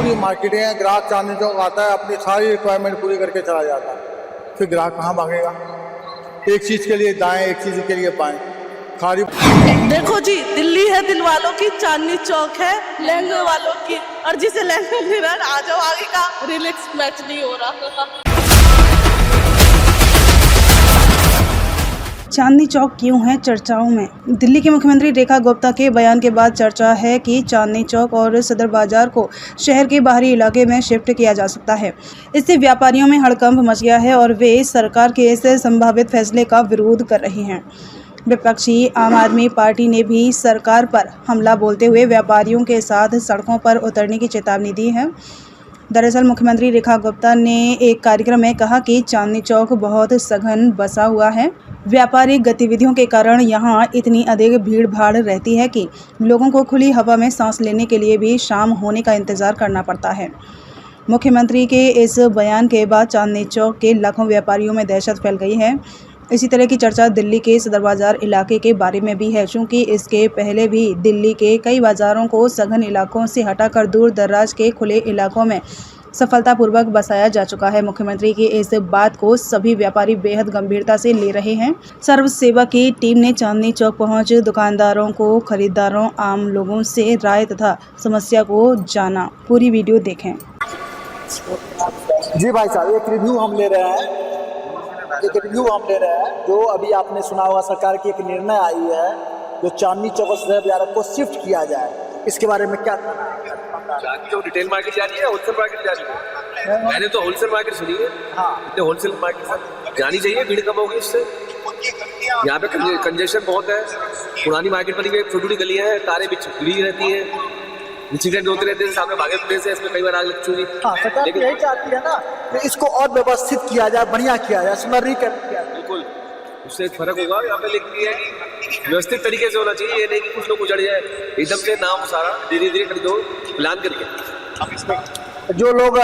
पूरी मार्केटें हैं, ग्राहक चांदनी चौक आता है, अपनी सारी रिक्वायरमेंट पूरी करके चला जाता है, फिर ग्राहक कहाँ भागेगा? एक चीज़ के लिए दाएं, एक चीज़ के लिए बाएं। खाली देखो जी, दिल्ली है दिल वालों की, चांदनी चौक है लहंगे वालों की, और जिसे लहंगा लेना है आ जाओ, आगे का रिलैक्स मैच नहीं हो रहा। चांदनी चौक क्यों है चर्चाओं में? दिल्ली के मुख्यमंत्री रेखा गुप्ता के बयान के बाद चर्चा है कि चांदनी चौक और सदर बाजार को शहर के बाहरी इलाके में शिफ्ट किया जा सकता है। इससे व्यापारियों में हड़कंप मच गया है और वे सरकार के इस संभावित फैसले का विरोध कर रहे हैं। विपक्षी आम आदमी पार्टी ने भी सरकार पर हमला बोलते हुए व्यापारियों के साथ सड़कों पर उतरने की चेतावनी दी है। दरअसल मुख्यमंत्री रेखा गुप्ता ने एक कार्यक्रम में कहा कि चांदनी चौक बहुत सघन बसा हुआ है। व्यापारिक गतिविधियों के कारण यहाँ इतनी अधिक भीड़ भाड़ रहती है कि लोगों को खुली हवा में सांस लेने के लिए भी शाम होने का इंतज़ार करना पड़ता है। मुख्यमंत्री के इस बयान के बाद चांदनी चौक के लाखों व्यापारियों में दहशत फैल गई है। इसी तरह की चर्चा दिल्ली के सदर बाजार इलाके के बारे में भी है, चूँकि इसके पहले भी दिल्ली के कई बाज़ारों को सघन इलाकों से हटाकर दूर दराज के खुले इलाकों में सफलतापूर्वक बसाया जा चुका है। मुख्यमंत्री की इस बात को सभी व्यापारी बेहद गंभीरता से ले रहे हैं। सर्व सेवा की टीम ने चांदनी चौक पहुंच दुकानदारों को, खरीदारों, आम लोगों से राय तथा समस्या को जाना। पूरी वीडियो देखें। जी भाई साहब, एक रिव्यू हम ले रहे हैं जो अभी आपने सुना होगा, सरकार की एक निर्णय आई है जो चांदनी चौक से सदर बाजार को शिफ्ट किया जाए। इसके बारे में क्या कहना है? चांदनी चौक रिटेल मार्केट जा रही है, होलसेल मार्केट जा रही है? मैंने तो होलसेल मार्केट सुनी है। हाँ, होलसेल मार्केट जानी चाहिए, भीड़ कम होगी इससे। यहाँ पे कंजेशन बहुत है, पुरानी मार्केट बनी हुई, छोटी छोटी गलियां हैं, कारें बिछड़ी रहती है, इंसिडेंट होते रहते हैं, सामने भागे फिरने से इसमें कई बार आग लग चुकी। हाँ, सरकार यही चाहती है ना कि इसको और व्यवस्थित किया जाए, बढ़िया किया जाए, सुंदरीकरण किया जाए। बिल्कुल, उससे फर्क होगा। यहाँ पे लिख दिया है कि व्यवस्थित तरीके से होना चाहिए, ये नहीं कि कुछ लोग उजड़ जाए एकदम से, नाम सारा धीरे धीरे खरीदो, प्लान करके। जो लोग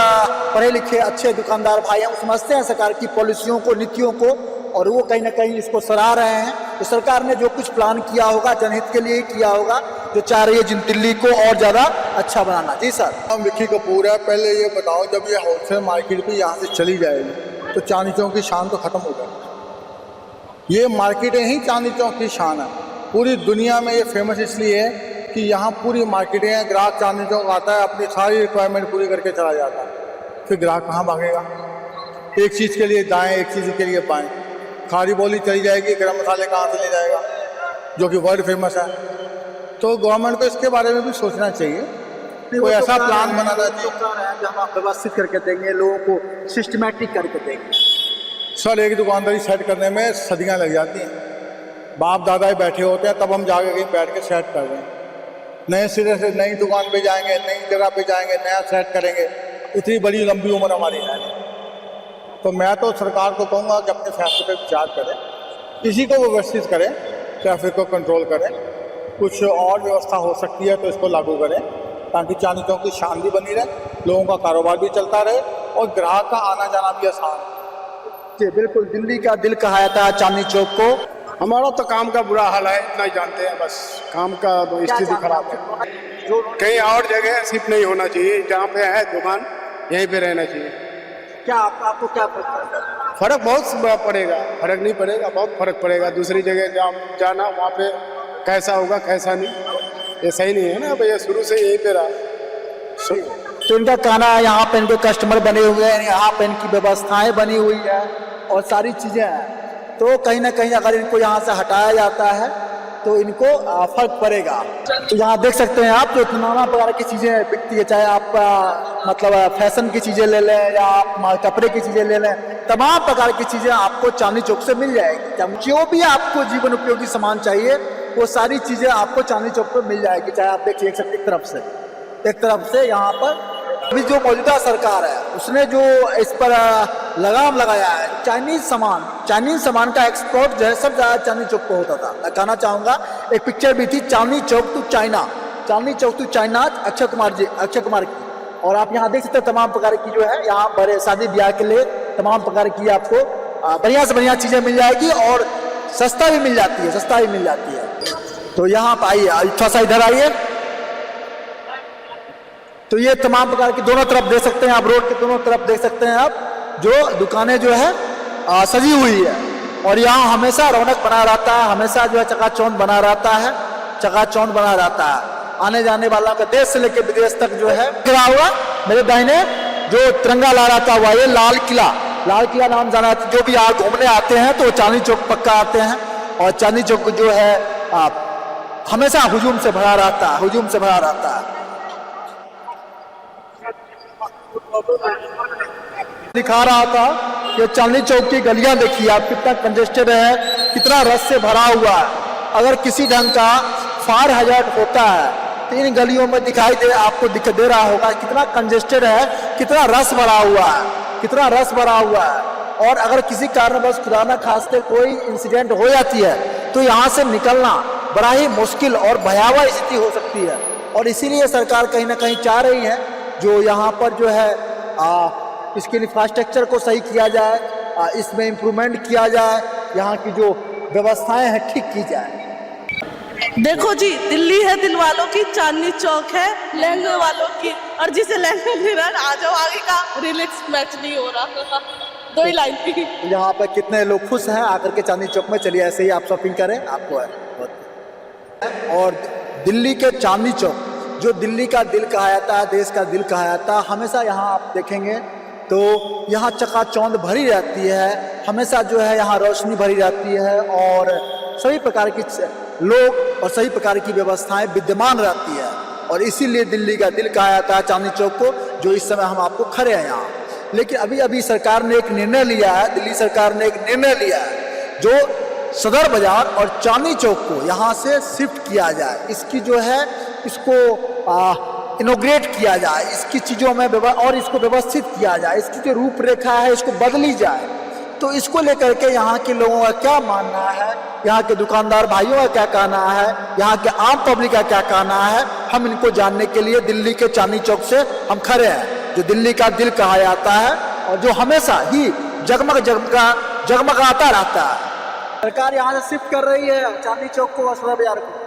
पढ़े लिखे अच्छे दुकानदार भाई हैं, वो समझते हैं सरकार की पॉलिसियों को, नीतियों को, और वो कहीं ना कहीं इसको सराह रहे हैं। तो सरकार ने जो कुछ प्लान किया होगा जनहित के लिए ही किया होगा, जो चाह रही है दिल्ली को और ज़्यादा अच्छा बनाना। जी सर। हम विक्की कपूर है। पहले ये बताओ, जब ये होलसेल मार्केट भी यहाँ से चली जाएगी तो चांदनी चौक की शान तो ख़त्म हो जाएगी। ये मार्केटें ही चांदनी चौक की शान है। पूरी दुनिया में ये फेमस इसलिए है कि यहाँ पूरी मार्केटें हैं, ग्राहक चांदनी चौक आता है, अपनी सारी रिक्वायरमेंट पूरी करके चला जाता है, फिर ग्राहक कहाँ भागेगा? एक चीज़ के लिए दाएं, एक चीज़ के लिए बाएं। खारी बोली चली जाएगी, गरम मसाले कहाँ से ले जाएगा, जो कि वर्ल्ड फेमस है। तो गवर्नमेंट को इसके बारे में भी सोचना चाहिए, कोई ऐसा प्लान बनाना चाहिए। हम व्यवस्थित करके देंगे, लोगों को सिस्टमैटिक करके देंगे। सर, एक दुकानदारी सेट करने में सदियां लग जाती हैं। बाप दादा बैठे होते हैं, तब हम जाके कहीं बैठ के सेट कर रहे हैं। नए सिरे से नई दुकान पे जाएंगे, नई जगह पे जाएंगे, नया सेट करेंगे। इतनी बड़ी लंबी उम्र हमारी है। तो मैं तो सरकार को कहूँगा कि अपने फैसले पे विचार करें, इसी को व्यवस्थित करें, ट्रैफिक को कंट्रोल करें, कुछ और व्यवस्था हो सकती है तो इसको लागू करें, ताकि चांदनी चौक की शान भी बनी रहे, लोगों का कारोबार भी चलता रहे और ग्राहक का आना जाना भी आसान है। जी बिल्कुल, दिल्ली का दिल कहा जाता है चांदनी चौक को। हमारा तो काम का बुरा हाल है, इतना ही जानते हैं बस। काम का स्थिति खराब है, कहीं और जगह शिफ्ट नहीं होना चाहिए। जहाँ पे है दुकान यहीं पे रहना चाहिए। क्या आपको क्या फर्क? फर्क बहुत पड़ेगा, फर्क नहीं पड़ेगा, बहुत फर्क पड़ेगा। दूसरी जगह जाना, वहाँ पे कैसा होगा कैसा नहीं, ये सही नहीं है ना भैया, शुरू से यहीं पे रहा। तो इनका कहना है यहाँ पे इनके कस्टमर बने हुए हैं, यहाँ पे इनकी व्यवस्थाएं बनी हुई है और सारी चीज़ें हैं। तो कहीं ना कहीं अगर इनको यहाँ से हटाया जाता है तो इनको फर्क पड़ेगा। तो यहाँ देख सकते हैं आप, जो नाना प्रकार की चीज़ें बिकती है, चाहे आप मतलब फैशन की चीज़ें ले लें या आप कपड़े की चीज़ें ले लें, तमाम प्रकार की चीज़ें आपको चांदनी चौक से मिल जाएगी। जो भी आपको जीवन उपयोगी सामान चाहिए वो सारी चीज़ें आपको चांदनी चौक पर मिल जाएगी। चाहे आप देख सकते एक तरफ से यहाँ पर अभी जो मौजूदा सरकार है उसने जो इस पर लगाम लगाया है, चाइनीज सामान का एक्सपोर्ट जो है सब ज़्यादा चांदनी चौक पर होता था। मैं कहना चाहूँगा, एक पिक्चर भी थी चांदनी चौक टू चाइना, अक्षय कुमार की। और आप यहाँ देख सकते हैं तमाम प्रकार की जो है यहाँ बड़े शादी ब्याह के लिए तमाम प्रकार की आपको बढ़िया से बढ़िया चीज़ें मिल जाएगी और सस्ता भी मिल जाती है। तो यहाँ पर आइए, थोड़ा सा इधर आइए। तो ये तमाम प्रकार की दोनों तरफ देख सकते हैं आप, रोड के दोनों तरफ देख सकते हैं आप, जो दुकानें जो है सजी हुई है। और यहाँ हमेशा रौनक बना रहता है, हमेशा जो है चकाचौंध बना रहता है, चकाचौंध बना रहता है। आने जाने वालों का देश से लेकर विदेश तक जो है गिरा हुआ मेरे दाहिने जो तिरंगा लहराता हुआ, ये लाल किला नाम जाना है। जो भी यहाँ घूमने आते हैं तो चांदनी चौक पक्का आते हैं, और चांदनी चौक जो है हमेशा हुजूम से भरा रहता है, हुजूम से भरा रहता है। दिखा रहा था कि चांदनी चौक की गलियां देखिए आप, कितना कंजेस्टेड है, कितना रस से भरा हुआ है। अगर किसी ढंग का फायर हैजर्ड होता है तो इन गलियों में दिखाई आपको दिखाई दे रहा होगा कितना कंजेस्टेड है, कितना रस भरा हुआ है, कितना रस भरा हुआ है। और अगर किसी कारणवश खुदा न खास्ते कोई इंसिडेंट हो जाती है तो यहाँ से निकलना बड़ा ही मुश्किल और भयावह स्थिति हो सकती है। और इसीलिए सरकार कहीं ना कहीं चाह रही है जो यहाँ पर जो है इसके इंफ्रास्ट्रक्चर को सही किया जाए, इसमें इम्प्रूवमेंट किया जाए, यहाँ की जो व्यवस्थाएं हैं ठीक की जाए। देखो जी, दिल्ली है दिल वालों की, चांदनी चौक है लहंगे वालों की, और जिसे लहंगा लेना आ जाओ, आगे का रिलैक्स मैच नहीं हो रहा। दो ही लाइन थी। यहाँ पर कितने लोग खुश हैं आकर के चांदनी चौक में, चलिए ऐसे ही आप शॉपिंग करें, आपको है। और दिल्ली के चांदनी चौक जो दिल्ली का दिल कहा जाता है, देश का दिल कहा जाता है, हमेशा यहाँ आप देखेंगे तो यहाँ चकाचौंध भरी रहती है, हमेशा जो है यहाँ रोशनी भरी रहती है, और सभी प्रकार की लोग और सभी प्रकार की व्यवस्थाएं विद्यमान रहती है। और इसीलिए दिल्ली का दिल कहा जाता है चांदनी चौक को, जो इस समय हम आपको खड़े हैं यहाँ। लेकिन अभी सरकार ने एक निर्णय लिया है, दिल्ली सरकार ने एक निर्णय लिया है जो सदर बाजार और चांदनी चौक को यहाँ से शिफ्ट किया जाए, इसकी जो है इसको इनोग्रेट किया जाए, इसकी चीज़ों में और इसको व्यवस्थित किया जाए, इसकी जो रूपरेखा है इसको बदली जाए। तो इसको लेकर के यहाँ के लोगों का क्या मानना है, यहाँ के दुकानदार भाइयों का क्या कहना है, यहाँ के आम पब्लिक का क्या कहना है, हम इनको जानने के लिए दिल्ली के चांदनी चौक से हम खड़े हैं, जो दिल्ली का दिल कहा जाता है और जो हमेशा ही जगमगाता रहता है। सरकार यहाँ से शिफ्ट कर रही है चांदनी चौक को, सदर बाजार को।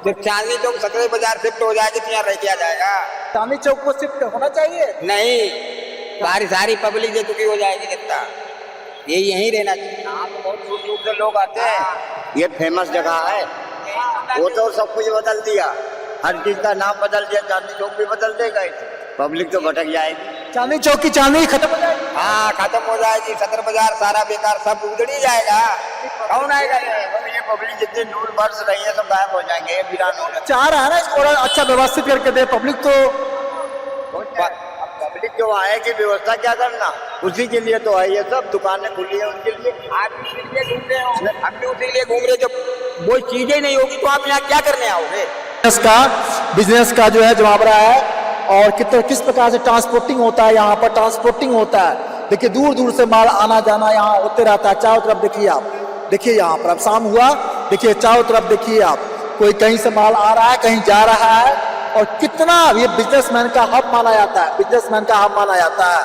जब चांदनी चौक सदर बाजार शिफ्ट हो जाएगी तो यहाँ रह किया जाएगा। चांदनी चौक को शिफ्ट होना चाहिए नहीं, सारी पब्लिक जो दुखी हो जाएगी कितना, ये यहीं रहना चाहिए। यहाँ तो बहुत दूर दूर से लोग आते हैं, ये फेमस जगह है, वो तो सब कुछ बदल दिया, हर चीज का नाम बदल दिया, चांदनी चौक भी बदल देगा, पब्लिक तो भटक जाएगी। चांदनी चौक की चांदनी खत्म हो जाएगी, हाँ खत्म हो जाएगी, सदर बाजार सारा बेकार सब उजड़ ही जाएगा। कौन आएगा? ये पब्लिक जितने दूर बरस रही है सब गायब हो जाएंगे, वीरान हो। चाह रहा है ना इसको अच्छा व्यवस्थित करके दे पब्लिक, तो पब्लिक जो आएगी व्यवस्था क्या करना, उसी के लिए तो है ये सब दुकानें खुली है, उनके लिए आप इसी लिए घूम रहे हो, हम भी उसी लिए घूम रहे। जब वो चीजें नहीं होगी तो आप यहाँ क्या करने आओगे? बिजनेस का जो है जमावड़ा है, और किस प्रकार से ट्रांसपोर्टिंग होता है, यहाँ पर ट्रांसपोर्टिंग होता है। देखिए दूर दूर से माल आना जाना यहाँ होते रहता है, चारों तरफ देखिए आप, देखिए यहाँ पर अब शाम हुआ, देखिए चारों तरफ देखिए आप, कोई कहीं से माल आ रहा है, कहीं जा रहा है, और कितना ये बिजनेसमैन का हब माना जाता है, बिजनेसमैन का हब माना जाता है।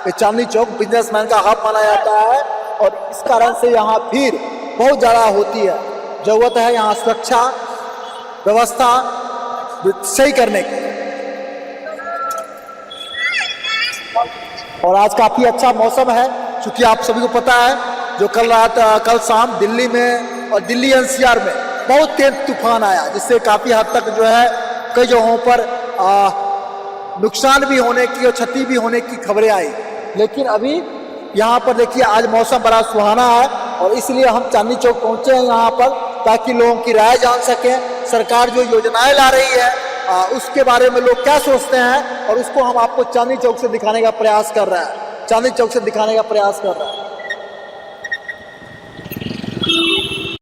ये चांदनी चौक बिजनेसमैन का हब माना जाता है, और इस कारण से यहाँ भीड़ बहुत ज़्यादा होती है। जरूरत है यहाँ सुरक्षा व्यवस्था सही करने की। और आज काफ़ी अच्छा मौसम है, क्योंकि आप सभी को पता है जो कल शाम दिल्ली में और दिल्ली एनसीआर में बहुत तेज तूफान आया, जिससे काफ़ी हद तक जो है कई जगहों पर नुकसान भी होने की और क्षति भी होने की खबरें आई। लेकिन अभी यहाँ पर देखिए आज मौसम बड़ा सुहाना है, और इसलिए हम चांदनी चौक पहुँचे हैं यहाँ पर, ताकि लोगों की राय जान सकें, सरकार जो योजनाएं ला रही है उसके बारे में लोग क्या सोचते हैं, और उसको हम आपको चांदनी चौक से दिखाने का प्रयास कर रहे हैं, चांदनी चौक से दिखाने का प्रयास कर रहे हैं।